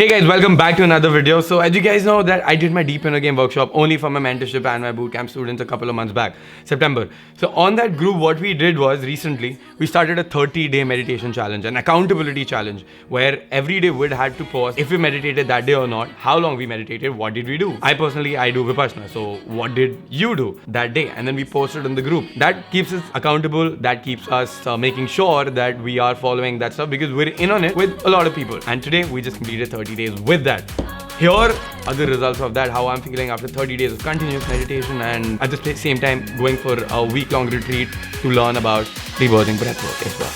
Hey guys, welcome back to another video. So as you guys know that I did my Deep Inner Game workshop only for my mentorship and my bootcamp students a couple of months back, September. So on that group, what we did was recently, we started a 30-day meditation challenge, an accountability challenge, where every day we'd had to pause if we meditated that day or not, how long we meditated, what did we do. I personally do Vipassana. So what did you do that day? And then we posted in the group. That keeps us accountable. That keeps us making sure that we are following that stuff because we're in on it with a lot of people. And today we just completed 30 days with that. Here are the results of that, how I'm feeling after 30 days of continuous meditation and at the same time going for a week-long retreat to learn about rebirthing breathwork as well.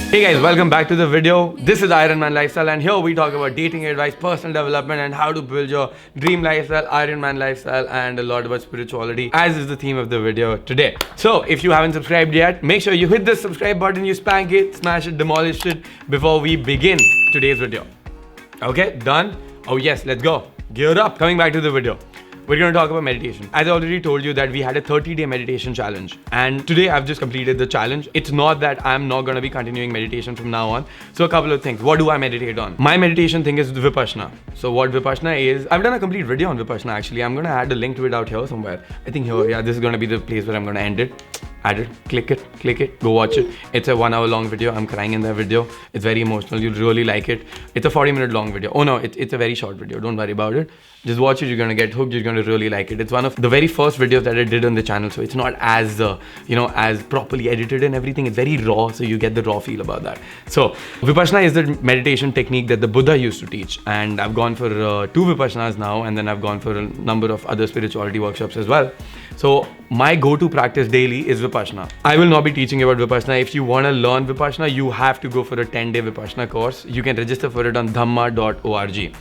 Hey guys, welcome back to the video. This is Iron Man Lifestyle and here we talk about dating advice, personal development and how to build your dream lifestyle, Iron Man lifestyle and a lot about spirituality as is the theme of the video today. So if you haven't subscribed yet, make sure you hit the subscribe button, you spank it, smash it, demolish it before we begin today's video. Okay, done? Oh yes, let's go. Gear up. Coming back to the video. We're going to talk about meditation. As I already told you that we had a 30-day meditation challenge and today I've just completed the challenge. It's not that I'm not going to be continuing meditation from now on. So a couple of things. What do I meditate on? My meditation thing is Vipassana. So what Vipassana is, I've done a complete video on Vipassana actually. I'm going to add a link to it out here somewhere. I think here, yeah, this is going to be the place where I'm going to end it. Add it, click it, go watch it. It's a 1 hour long video. I'm crying in that video. It's very emotional. You'll really like it. It's a 40-minute long video. Oh no, it's a very short video. Don't worry about it. Just watch it. You're going to get hooked. You're going to really like it. It's one of the very first videos that I did on the channel. So it's not as, as properly edited and everything. It's very raw. So you get the raw feel about that. So Vipassana is the meditation technique that the Buddha used to teach. And I've gone for 2 Vipassanas now. And then I've gone for a number of other spirituality workshops as well. So my go-to practice daily is Vipassana. I will not be teaching you about Vipassana. If you want to learn Vipassana, you have to go for a 10-day Vipassana course. You can register for it on dhamma.org.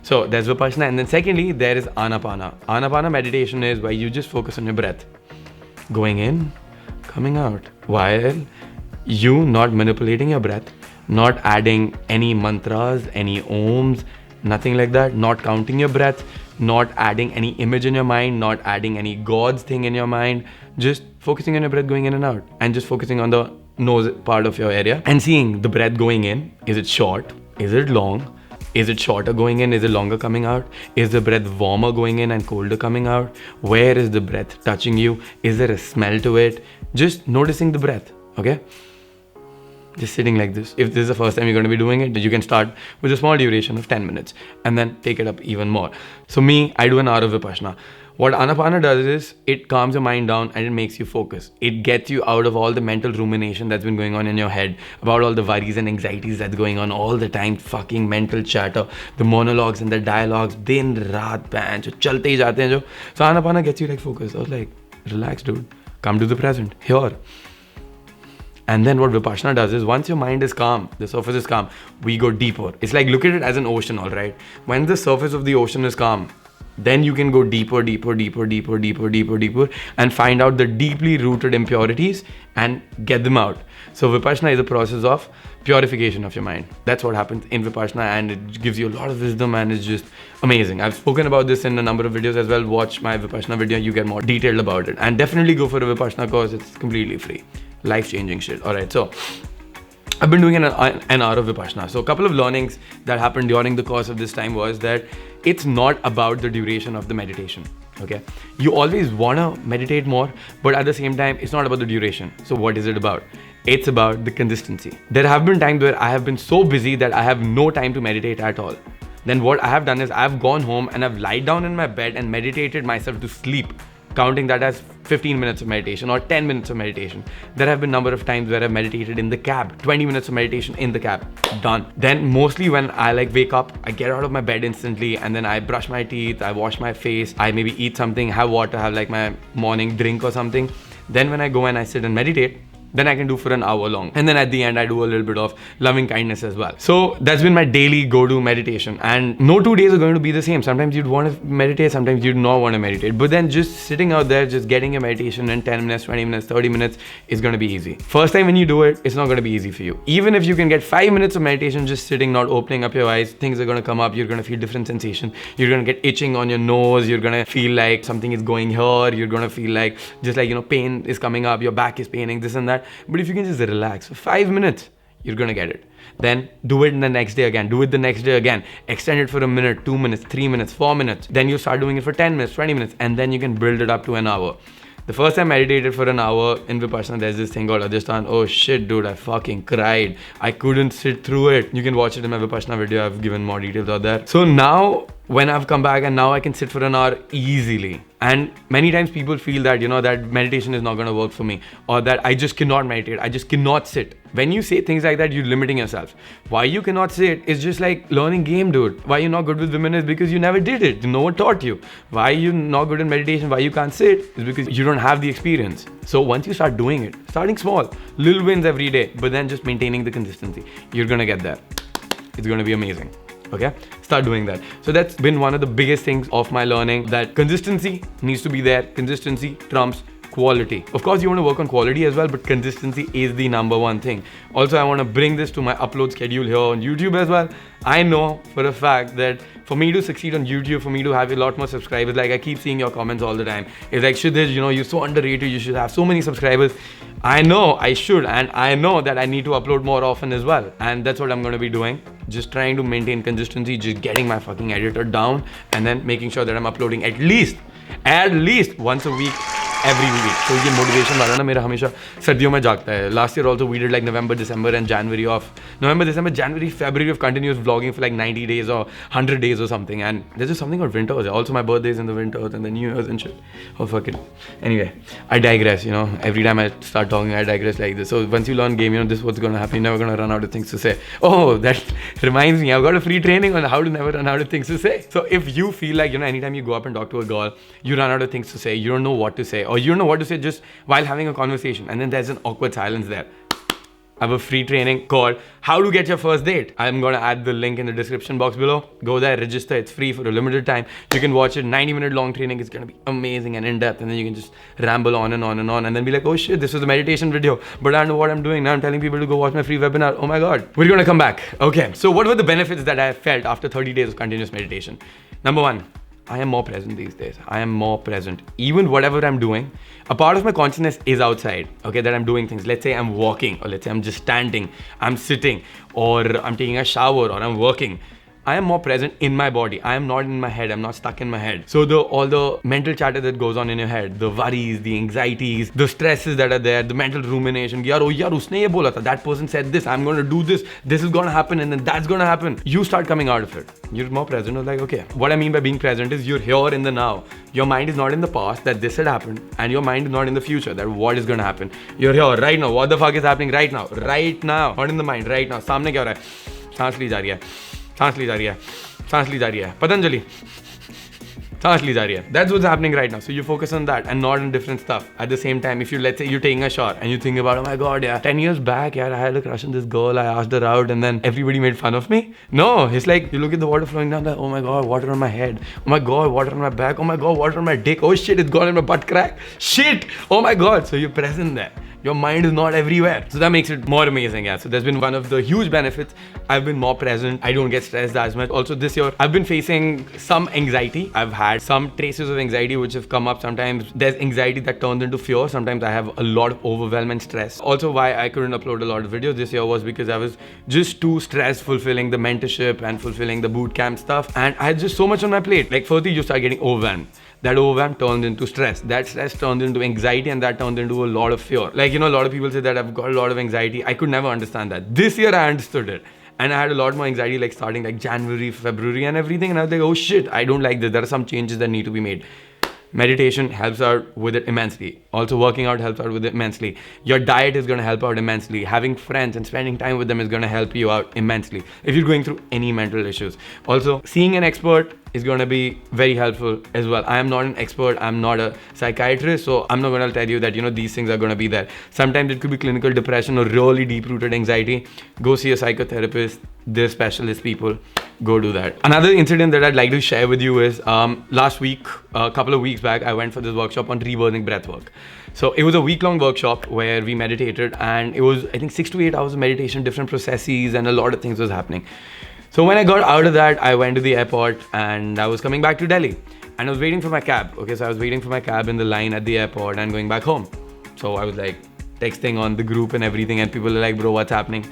So there's Vipassana. And then secondly, there is Anapana. Anapana meditation is where you just focus on your breath. Going in, coming out. While you not manipulating your breath, not adding any mantras, any ohms, nothing like that, not counting your breath, not adding any image in your mind, not adding any God's thing in your mind, just focusing on your breath going in and out and just focusing on the nose part of your area and seeing the breath going in. Is it short? Is it long? Is it shorter going in? Is it longer coming out? Is the breath warmer going in and colder coming out? Where is the breath touching you? Is there a smell to it? Just noticing the breath, okay? Just sitting like this. If this is the first time you're going to be doing it, you can start with a small duration of 10 minutes and then take it up even more. So I do an hour of Vipassana. What Anapana does is it calms your mind down and it makes you focus. It gets you out of all the mental rumination that's been going on in your head about all the worries and anxieties that's going on all the time, fucking mental chatter, the monologues and the dialogues, din raat bang, jo chalte hi jate hain jo. So Anapana gets you like focused. I was like, relax dude, come to the present, here. And then what Vipassana does is once your mind is calm, the surface is calm, we go deeper. It's like look at it as an ocean, all right? When the surface of the ocean is calm, then you can go deeper and find out the deeply rooted impurities and get them out. So Vipassana is a process of purification of your mind. That's what happens in Vipassana and it gives you a lot of wisdom and it's just amazing. I've spoken about this in a number of videos as well. Watch my Vipassana video, you get more detailed about it. And definitely go for a Vipassana course, it's completely free. Life-changing shit. All right, so I've been doing an hour of Vipassana. So a couple of learnings that happened during the course of this time was that it's not about the duration of the meditation, okay? You always want to meditate more, but at the same time, it's not about the duration. So what is it about? It's about the consistency. There have been times where I have been so busy that I have no time to meditate at all. Then what I have done is I've gone home and I've lied down in my bed and meditated myself to sleep, counting that as 15 minutes of meditation or 10 minutes of meditation. There have been a number of times where I've meditated in the cab, 20 minutes of meditation in the cab, done. Then mostly when I wake up, I get out of my bed instantly and then I brush my teeth, I wash my face, I maybe eat something, have water, have my morning drink or something. Then when I go and I sit and meditate, Then I can do for an hour long. And then at the end, I do a little bit of loving kindness as well. So that's been my daily go-to meditation. And no 2 days are going to be the same. Sometimes you'd want to meditate, sometimes you'd not want to meditate. But then just sitting out there, just getting a meditation in 10 minutes, 20 minutes, 30 minutes is going to be easy. First time when you do it, it's not going to be easy for you. Even if you can get 5 minutes of meditation, just sitting, not opening up your eyes, things are going to come up. You're going to feel different sensation. You're going to get itching on your nose. You're going to feel like something is going here. You're going to feel like, just like, pain is coming up. Your back is paining, this and that. But if you can just relax for 5 minutes, you're gonna get it. Then do it in the next day again, do it the next day again, extend it for a minute, 2 minutes, 3 minutes, 4 minutes. Then you start doing it for 10 minutes, 20 minutes, and then you can build it up to an hour. The first time I meditated for an hour in Vipassana, there's this thing called Adhisthana. Oh shit, dude, I fucking cried. I couldn't sit through it. You can watch it in my Vipassana video. I've given more details out there. So now, when I've come back and now I can sit for an hour easily. And many times people feel that, that meditation is not going to work for me, or that I just cannot meditate. I just cannot sit. When you say things like that, you're limiting yourself. Why you cannot sit is just like learning game, dude. Why you're not good with women is because you never did it. No one taught you. Why you're not good in meditation, why you can't sit is because you don't have the experience. So once you start doing it, starting small, little wins every day, but then just maintaining the consistency, you're going to get there. It's going to be amazing. Okay, start doing that. So that's been one of the biggest things of my learning, that consistency needs to be there. Consistency trumps quality. Of course, you want to work on quality as well, but consistency is the number one thing. Also, I want to bring this to my upload schedule here on YouTube as well. I know for a fact that for me to succeed on YouTube, for me to have a lot more subscribers, like I keep seeing your comments all the time. It's like, Shidhish, you're so underrated. You should have so many subscribers. I know I should, and I know that I need to upload more often as well. And that's what I'm going to be doing. Just trying to maintain consistency, just getting my fucking editor down, and then making sure that I'm uploading at least once a week, every week. So ये motivation वाला ना मेरा हमेशा सर्दियों में जागता है. Last year also we did like November, December and January of January, February of continuous vlogging for like 90 days or 100 days or something. And there's just something called winters. Also my birthday is in the winters and the New Year's and shit. Oh fuck it. Anyway, I digress. Every time I start talking, I digress like this. So once you learn game, this is what's gonna happen. You're never gonna run out of things to say. Oh, that reminds me. I've got a free training on how to never run out of things to say. So if you feel like anytime you go up and talk to a girl, you run out of things to say. You don't know what to say, or you don't know what to say just while having a conversation, and then there's an awkward silence there. I have a free training called How to Get Your First Date. I'm going to add the link in the description box below. Go there, register. It's free for a limited time. You can watch it. 90-minute long training. It's going to be amazing and in-depth. And then you can just ramble on and on and on. And then be like, oh shit, this was a meditation video. But I don't know what I'm doing. Now I'm telling people to go watch my free webinar. Oh my God. We're going to come back. Okay. So what were the benefits that I felt after 30 days of continuous meditation? Number one, I am more present these days. I am more present. Even whatever I'm doing, a part of my consciousness is outside, okay, that I'm doing things. Let's say I'm walking, or let's say I'm just standing, I'm sitting, or I'm taking a shower, or I'm working. I am more present in my body. I am not in my head. I'm not stuck in my head. So all the mental chatter that goes on in your head, the worries, the anxieties, the stresses that are there, the mental rumination. Usne ye bola tha. That person said this. I'm going to do this. This is going to happen, and then that's going to happen. You start coming out of it. You're more present. You're like, okay. What I mean by being present is you're here in the now. Your mind is not in the past that this had happened, and your mind is not in the future that what is going to happen. You're here right now. What the fuck is happening right now? Right now. Not in the mind. Right now. सामने क्या हो रहा है? सांस ली जा रही है. सांस ली जा रही है. सांस ली जा रही है. पतंजलि. सांस ली जा रही है. That's what's happening right now. So you focus on that and not on different stuff. At the same time, if let's say you're taking a shower and you think about, oh my God, yeah, 10 years back, yeah, I had a crush on this girl. I asked her out and then everybody made fun of me. No, it's like you look at the water flowing down, like, oh my God, water on my head. Oh my God, water on my back. Oh my God, water on my dick. Oh shit, it's gone in my butt crack. Shit. Oh my God. So you're present there. Your mind is not everywhere. So that makes it more amazing, yeah. So there's been one of the huge benefits. I've been more present. I don't get stressed as much. Also this year, I've been facing some anxiety. I've had some traces of anxiety which have come up. Sometimes there's anxiety that turns into fear. Sometimes I have a lot of overwhelm and stress. Also why I couldn't upload a lot of videos this year was because I was just too stressed fulfilling the mentorship and fulfilling the bootcamp stuff. And I had just so much on my plate. Like firstly, you start getting overwhelmed. That overwhelm turns into stress. That stress turns into anxiety, and that turns into a lot of fear. Like, a lot of people say that I've got a lot of anxiety. I could never understand that. This year I understood it. And I had a lot more anxiety, like starting like January, February and everything. And I was like, oh shit, I don't like this. There are some changes that need to be made. Meditation helps out with it immensely. Also working out helps out with it immensely. Your diet is going to help out immensely. Having friends and spending time with them is going to help you out immensely if you're going through any mental issues. Also, seeing an expert is going to be very helpful as well. I am not an expert, I'm not a psychiatrist, so I'm not going to tell you that, these things are going to be there. Sometimes it could be clinical depression or really deep-rooted anxiety. Go see a psychotherapist. They're specialist people. Go do that. Another incident that I'd like to share with you is last week, a couple of weeks back, I went for this workshop on rebirthing breathwork. So it was a week-long workshop where we meditated, and it was, I think, 6 to 8 hours of meditation, different processes, and a lot of things was happening. So when I got out of that, I went to the airport and I was coming back to Delhi, and I was waiting for my cab. Okay, so I was waiting for my cab in the line at the airport and going back home. So I was like texting on the group and everything, and people were like, bro, what's happening?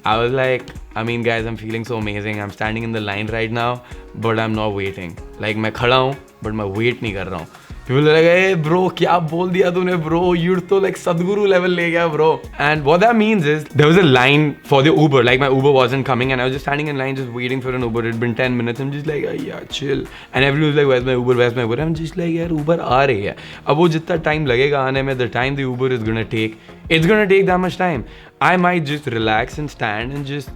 I was like, guys, I'm feeling so amazing. I'm standing in the line right now, but I'm not waiting. Like, मैं खड़ा हूँ, but मैं wait नहीं कर रहा हूँ. People are like, hey bro, क्या बोल दिया तूने bro? You're तो like Sadhguru level ले गया bro. And what that means is, there was a line for the Uber. Like, my Uber wasn't coming, and I was just standing in line, just waiting for an Uber. It'd been 10 minutes. I'm just like, yeah, chill. And everyone was like, where's my Uber? Where's my Uber? I'm just like, यार Uber आ रही है. अब वो जितना time लगेगा आने में, the time the Uber is gonna take, it's gonna take that much time. I might just relax and stand and just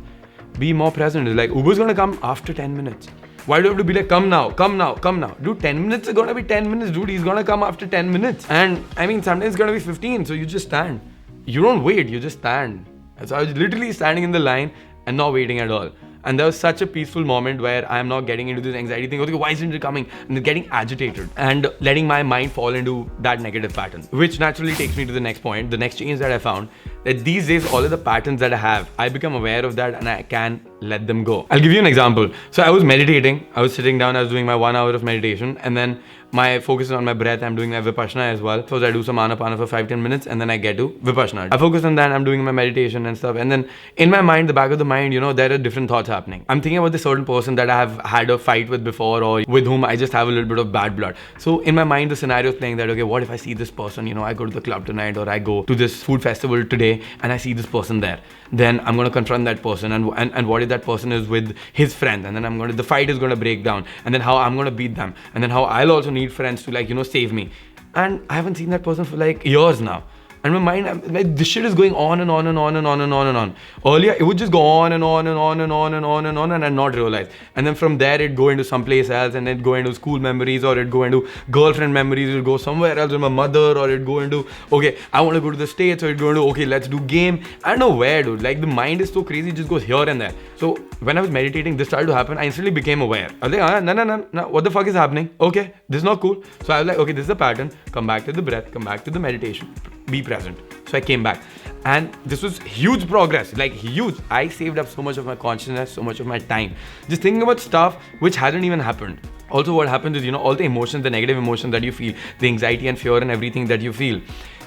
be more present. It's like, Uber's gonna come after 10 minutes. Why do you have to be like, come now, come now, come now? Dude, 10 minutes is gonna be 10 minutes, dude. He's gonna come after 10 minutes. And sometimes it's gonna be 15, so you just stand. You don't wait, you just stand. And so I was literally standing in the line and not waiting at all. And there was such a peaceful moment where I'm not getting into this anxiety thing. Okay, why isn't it coming? And getting agitated and letting my mind fall into that negative pattern. Which naturally takes me to the next point. The next change that I found, that these days, all of the patterns that I have, I become aware of that and I can let them go. I'll give you an example. So I was meditating. I was sitting down. I was doing my 1 hour of meditation. And then my focus is on my breath. I'm doing my Vipassana as well. So I do some Anapana for 5-10 minutes and then I get to Vipassana. I focus on that. I'm doing my meditation and stuff. And then in my mind, the back of the mind, there are different thoughts happening. I'm thinking about this certain person that I have had a fight with before, or with whom I just have a little bit of bad blood. So in my mind, the scenario is playing that, okay, what if I see this person, I go to the club tonight, or I go to this food festival today and I see this person there. Then I'm going to confront that person, and what if that person is with his friend, and then the fight is going to break down, and then how I'm going to beat them, and then how I'll also need friends to save me. And I haven't seen that person for like years now. And my mind, this shit is going on and on and on and on and on and on. Earlier, it would just go on and on and on and on and on and on, and I'd not realize. And then from there, it'd go into someplace else, and it'd go into school memories, or it'd go into girlfriend memories, it'd go somewhere else with my mother, or it'd go into, okay, I want to go to the States, or it'd go into, okay, let's do game. I don't know where, dude. Like, the mind is so crazy, it just goes here and there. So when I was meditating, this started to happen. I instantly became aware. I was like, no, what the fuck is happening? Okay, this is not cool. So I was like, okay, this is a pattern. Come back to the breath, come back to the meditation. Be present. So I came back, and this was huge progress, like huge. I saved up so much of my consciousness, so much of my time, just thinking about stuff which hadn't even happened. Also, what happens is, all the emotions, the negative emotions that you feel, the anxiety and fear and everything that you feel,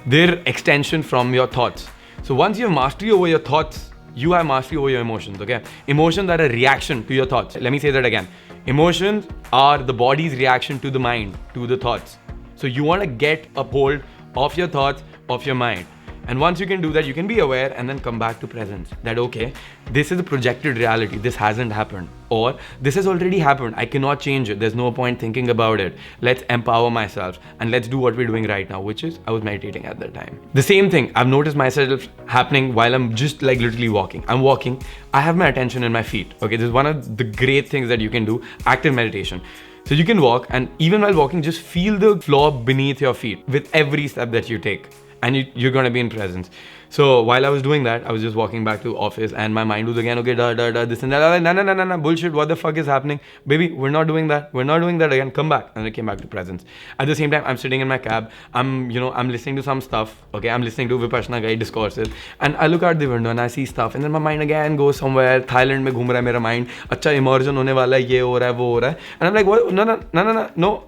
they're extension from your thoughts. So once you have mastery over your thoughts, you have mastery over your emotions, okay? Emotions are a reaction to your thoughts. Let me say that again. Emotions are the body's reaction to the mind, to the thoughts. So you want to get a hold of your thoughts, of your mind. And once you can do that, you can be aware and then come back to presence. That, okay, this is a projected reality. This hasn't happened. Or this has already happened. I cannot change it. There's no point thinking about it. Let's empower myself and let's do what we're doing right now, which is I was meditating at that time. The same thing, I've noticed myself happening while I'm just like literally walking. I'm walking. I have my attention in my feet. Okay, this is one of the great things that you can do, active meditation. So you can walk, and even while walking, just feel the floor beneath your feet with every step that you take. And you're going to be in presence. So while I was doing that, I was just walking back to office, and my mind was again, okay, this and that. I was like, no, bullshit. What the fuck is happening? Baby, we're not doing that. We're not doing that again. Come back. And I came back to presence. At the same time, I'm sitting in my cab. I'm listening to some stuff. Okay, I'm listening to Vipassana guy discourses. And I look out the window and I see stuff. And then my mind again goes somewhere. Thailand mein ghum raha hai mera mind. Acha immersion hone wala hai. Ye ho raha hai, wo ho raha hai. And I'm like, what?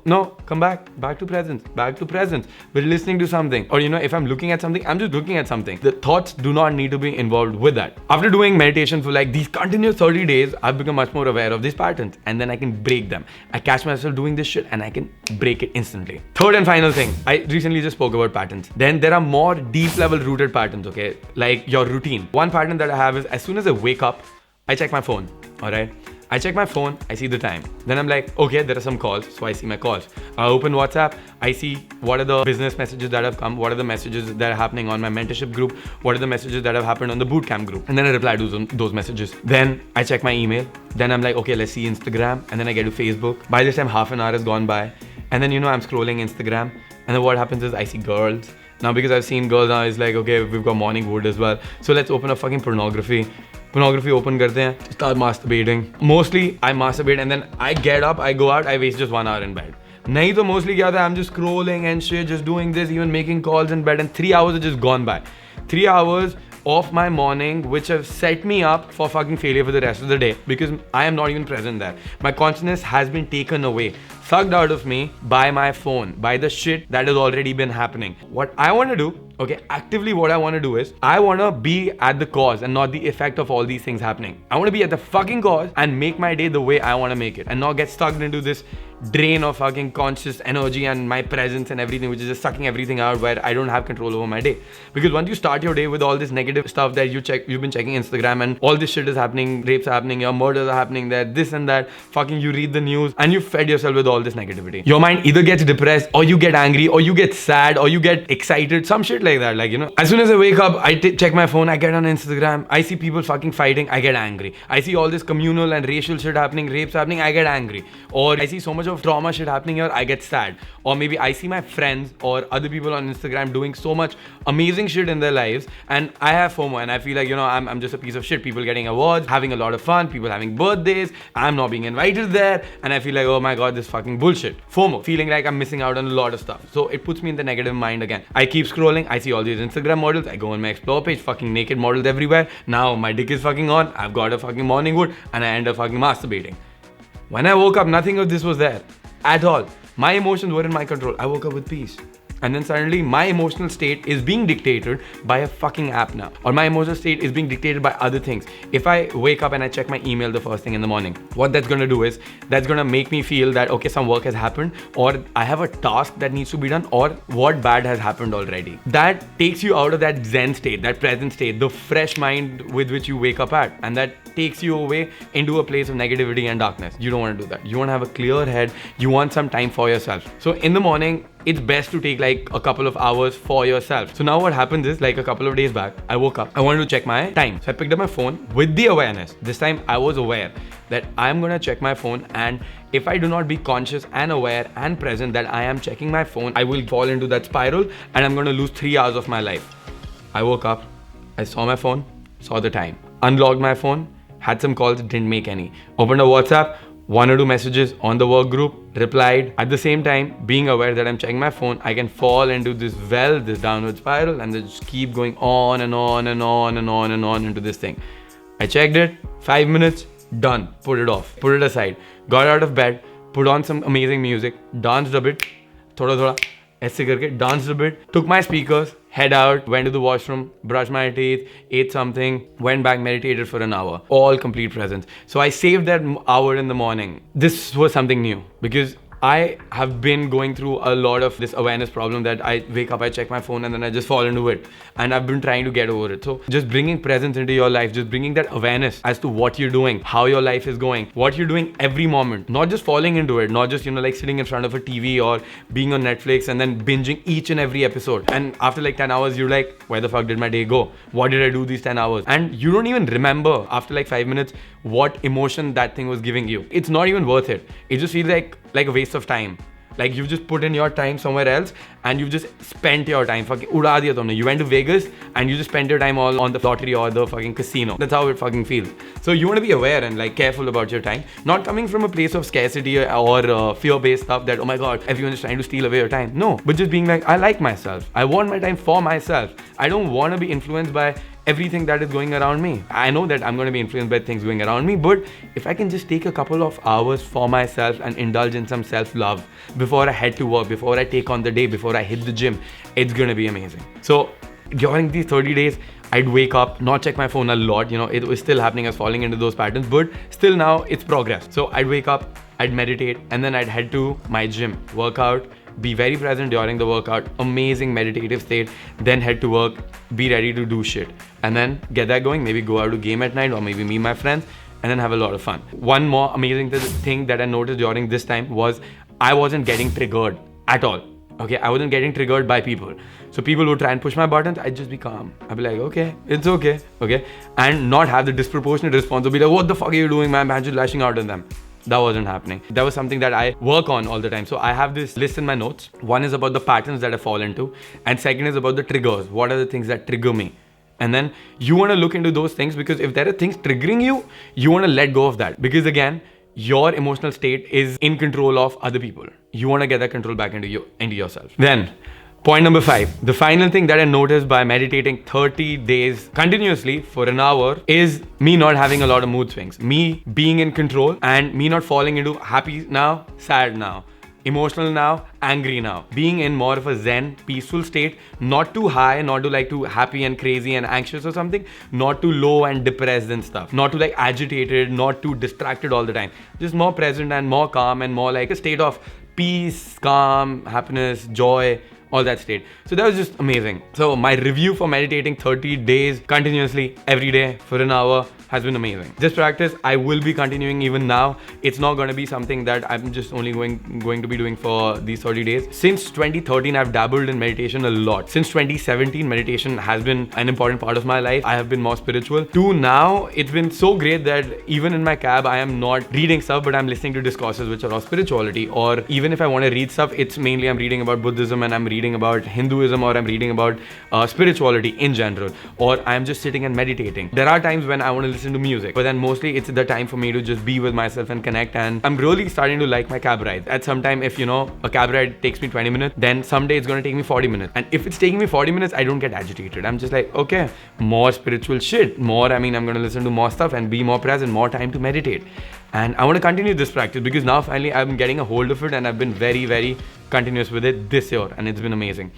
No. Come back. Back to presence. Back to presence. We're listening to something. Or, if I'm looking at something, I'm just looking at something. The thoughts do not need to be involved with that. After doing meditation for like these continuous 30 days, I've become much more aware of these patterns, and then I can break them. I catch myself doing this shit and I can break it instantly. Third and final thing, I recently just spoke about patterns. Then there are more deep level rooted patterns, okay? Like your routine. One pattern that I have is as soon as I wake up, I check my phone, all right? I check my phone, I see the time. Then I'm like, okay, there are some calls, so I see my calls. I open WhatsApp, I see what are the business messages that have come, what are the messages that are happening on my mentorship group, what are the messages that have happened on the bootcamp group. And then I reply to those messages. Then I check my email. Then I'm like, okay, let's see Instagram. And then I get to Facebook. By this time, half an hour has gone by. And then, I'm scrolling Instagram. And then what happens is I see girls. Now, because I've seen girls now, it's like, okay, we've got morning wood as well. So let's open up fucking pornography. Pornography open karte hain, start masturbating. Mostly, I masturbate and then I get up, I go out, I waste just 1 hour in bed. Nahi to mostly kya tha, I'm just scrolling and shit, just doing this, even making calls in bed, and 3 hours have just gone by. 3 hours of my morning, which have set me up for fucking failure for the rest of the day, because I am not even present there. My consciousness has been taken away, sucked out of me by my phone, by the shit that has already been happening. What I want to do, okay, actively what I want to do is, I want to be at the cause and not the effect of all these things happening. I want to be at the fucking cause and make my day the way I want to make it, and not get stuck into this drain of fucking conscious energy and my presence and everything, which is just sucking everything out, where I don't have control over my day. Because once you start your day with all this negative stuff that you've been checking Instagram and all this shit is happening, rapes are happening, your murders are happening there, this and that, fucking you read the news and you fed yourself with all this negativity. Your mind either gets depressed, or you get angry, or you get sad, or you get excited, some shit like that. Like, as soon as I wake up, I check my phone, I get on Instagram, I see people fucking fighting, I get angry. I see all this communal and racial shit happening, rapes happening, I get angry. Or I see so much of trauma shit happening here, I get sad. Or maybe I see my friends or other people on Instagram doing so much amazing shit in their lives, and I have FOMO, and I feel like, I'm just a piece of shit. People getting awards, having a lot of fun, people having birthdays, I'm not being invited there, and I feel like, oh my god, this fucking bullshit. FOMO, feeling like I'm missing out on a lot of stuff. So it puts me in the negative mind again. I keep scrolling, I see all these Instagram models, I go on my explore page, fucking naked models everywhere. Now my dick is fucking on, I've got a fucking morning wood, and I end up fucking masturbating. When I woke up, nothing of this was there at all. My emotions were in my control. I woke up with peace. And then suddenly my emotional state is being dictated by a fucking app now. Or my emotional state is being dictated by other things. If I wake up and I check my email the first thing in the morning, what that's gonna do is, that's gonna make me feel that, okay, some work has happened, or I have a task that needs to be done, or what bad has happened already. That takes you out of that zen state, that present state, the fresh mind with which you wake up at. And that takes you away into a place of negativity and darkness. You don't want to do that. You want to have a clear head. You want some time for yourself. So in the morning, it's best to take like a couple of hours for yourself. So now what happens is, like a couple of days back, I woke up. I wanted to check my time. So I picked up my phone with the awareness. This time I was aware that I'm going to check my phone, and if I do not be conscious and aware and present that I am checking my phone, I will fall into that spiral and I'm going to lose 3 hours of my life. I woke up, I saw my phone, saw the time, unlocked my phone, had some calls, didn't make any. Opened a WhatsApp, 1 or 2 messages on the work group, replied. At the same time, being aware that I'm checking my phone, I can fall into this downward spiral, and then just keep going on and on and on and on and on into this thing. I checked it, 5 minutes, done. Put it off, put it aside. Got out of bed, put on some amazing music, danced a bit, thoda, ऐसे करके danced a bit, took my speakers, head out, went to the washroom, brushed my teeth, ate something, went back, meditated for an hour. All complete presence. So I saved that hour in the morning. This was something new, because I have been going through a lot of this awareness problem that I wake up, I check my phone, and then I just fall into it. And I've been trying to get over it. So just bringing presence into your life, just bringing that awareness as to what you're doing, how your life is going, what you're doing every moment, not just falling into it, not just, like sitting in front of a TV or being on Netflix and then binging each and every episode. And after like 10 hours, you're like, where the fuck did my day go? What did I do these 10 hours? And you don't even remember after like 5 minutes what emotion that thing was giving you. It's not even worth it. It just feels like a waste of time. Like you've just put in your time somewhere else and you've just spent your time. Fucking uda diya tumne. You went to Vegas and you just spent your time all on the lottery or the fucking casino. That's how it fucking feels. So you want to be aware and like careful about your time. Not coming from a place of scarcity or fear-based stuff that, oh my god, everyone is trying to steal away your time. No, but just being like, I like myself. I want my time for myself. I don't want to be influenced by everything that is going around me. I know that I'm going to be influenced by things going around me, but if I can just take a couple of hours for myself and indulge in some self-love before I head to work, before I take on the day, before I hit the gym, it's going to be amazing. So during these 30 days, I'd wake up, not check my phone a lot, it was still happening, I was falling into those patterns, but still now it's progress. So I'd wake up, I'd meditate, and then I'd head to my gym, work out, be very present during the workout, amazing meditative state, then head to work, be ready to do shit, and then get that going, maybe go out to game at night or maybe meet my friends, and then have a lot of fun. One more amazing thing that I noticed during this time was I wasn't getting triggered at all. Okay, I wasn't getting triggered by people. So people would try and push my buttons, I'd just be calm. I'd be like, okay, it's okay, okay? And not have the disproportionate response of be like, what the fuck are you doing, man? I'm just lashing out at them. That wasn't happening. That was something that I work on all the time. So I have this list in my notes. One is about the patterns that I fall into. And second is about the triggers. What are the things that trigger me? And then you want to look into those things, because if there are things triggering you, you want to let go of that. Because again, your emotional state is in control of other people. You want to get that control back into yourself. Then, point number 5, the final thing that I noticed by meditating 30 days continuously for an hour is me not having a lot of mood swings, me being in control, and me not falling into happy now, sad now, emotional now, angry now, being in more of a zen, peaceful state, not too high, not too like too happy and crazy and anxious or something, not too low and depressed and stuff, not too like agitated, not too distracted all the time, just more present and more calm and more like a state of peace, calm, happiness, joy, all that state. So that was just amazing. So my review for meditating 30 days continuously every day for an hour has been amazing. This practice I will be continuing even now. It's not going to be something that I'm just only going to be doing for these 30 days. Since 2013, I've dabbled in meditation a lot. Since 2017, meditation has been an important part of my life. I have been more spiritual. To now, it's been so great that even in my cab, I am not reading stuff, but I'm listening to discourses which are of spirituality. Or even if I want to read stuff, it's mainly I'm reading about Buddhism and I'm reading about Hinduism, or I'm reading about spirituality in general, or I'm just sitting and meditating. There are times when I want to listen to music, but then mostly it's the time for me to just be with myself and connect. And I'm really starting to like my cab rides. At some time, if a cab ride takes me 20 minutes, then someday it's going to take me 40 minutes. And if it's taking me 40 minutes, I don't get agitated. I'm just like, okay, more spiritual shit, I'm going to listen to more stuff and be more present, more time to meditate. And I want to continue this practice because now finally I'm getting a hold of it, and I've been very, very continuous with it this year, and it's been amazing.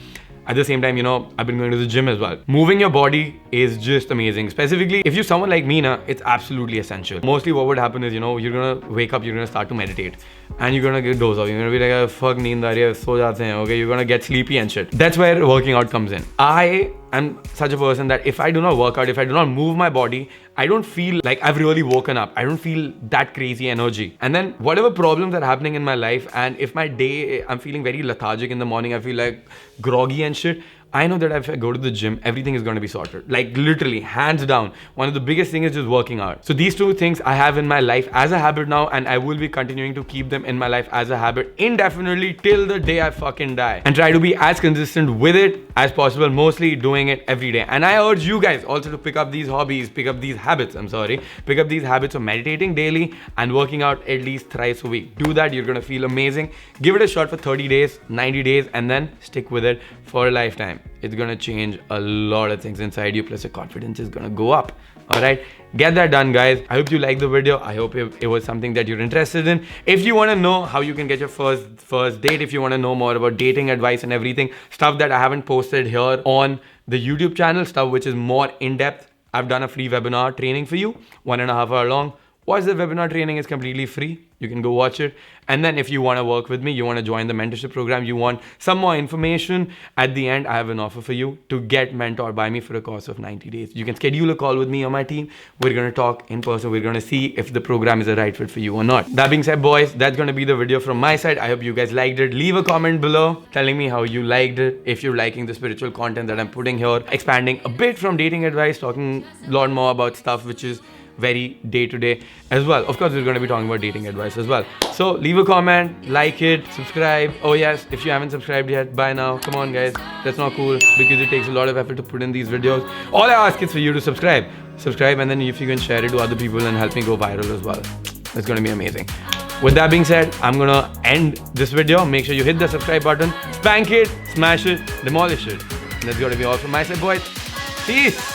At the same time, I've been going to the gym as well. Moving your body is just amazing. Specifically, if you're someone like me, it's absolutely essential. Mostly what would happen is, you're going to wake up, you're going to start to meditate. And you're going to get doze off. You're going to be like, fuck, neend aa rahi hai, so jate hain. Okay, you're going to get sleepy and shit. That's where working out comes in. I am such a person that if I do not work out, if I do not move my body, I don't feel like I've really woken up. I don't feel that crazy energy. And then whatever problems are happening in my life, and if my day, I'm feeling very lethargic in the morning, I feel like groggy and shit, I know that if I go to the gym, everything is going to be sorted. Like literally, hands down. One of the biggest things is just working out. So these two things I have in my life as a habit now, and I will be continuing to keep them in my life as a habit indefinitely till the day I fucking die. And try to be as consistent with it as possible, mostly doing it every day. And I urge you guys also to pick up these hobbies, pick up these habits of meditating daily and working out at least thrice a week. Do that, you're going to feel amazing. Give it a shot for 30 days, 90 days, and then stick with it for a lifetime. It's gonna change a lot of things inside you, plus your confidence is gonna go up. Alright, get that done, guys. I hope you liked the video. I hope it was something that you're interested in. If you want to know how you can get your first date, if you want to know more about dating advice and everything, stuff that I haven't posted here on the YouTube channel, stuff which is more in-depth, I've done a free webinar training for you, 1.5 hour long. Watch the webinar training, is completely free. You can go watch it. And then if you want to work with me, you want to join the mentorship program, you want some more information, at the end, I have an offer for you to get mentored by me for a course of 90 days. You can schedule a call with me or my team. We're going to talk in person. We're going to see if the program is a right fit for you or not. That being said, boys, that's going to be the video from my side. I hope you guys liked it. Leave a comment below telling me how you liked it. If you're liking the spiritual content that I'm putting here, expanding a bit from dating advice, talking a lot more about stuff which is very day-to-day as well. Of course, we're going to be talking about dating advice as well. So leave a comment, like it, subscribe. Oh yes, if you haven't subscribed yet, by now. Come on, guys. That's not cool because it takes a lot of effort to put in these videos. All I ask is for you to subscribe. And then if you can share it to other people and help me go viral as well. It's going to be amazing. With that being said, I'm going to end this video. Make sure you hit the subscribe button, spank it, smash it, demolish it. And that's going to be all from my side, boys. Peace.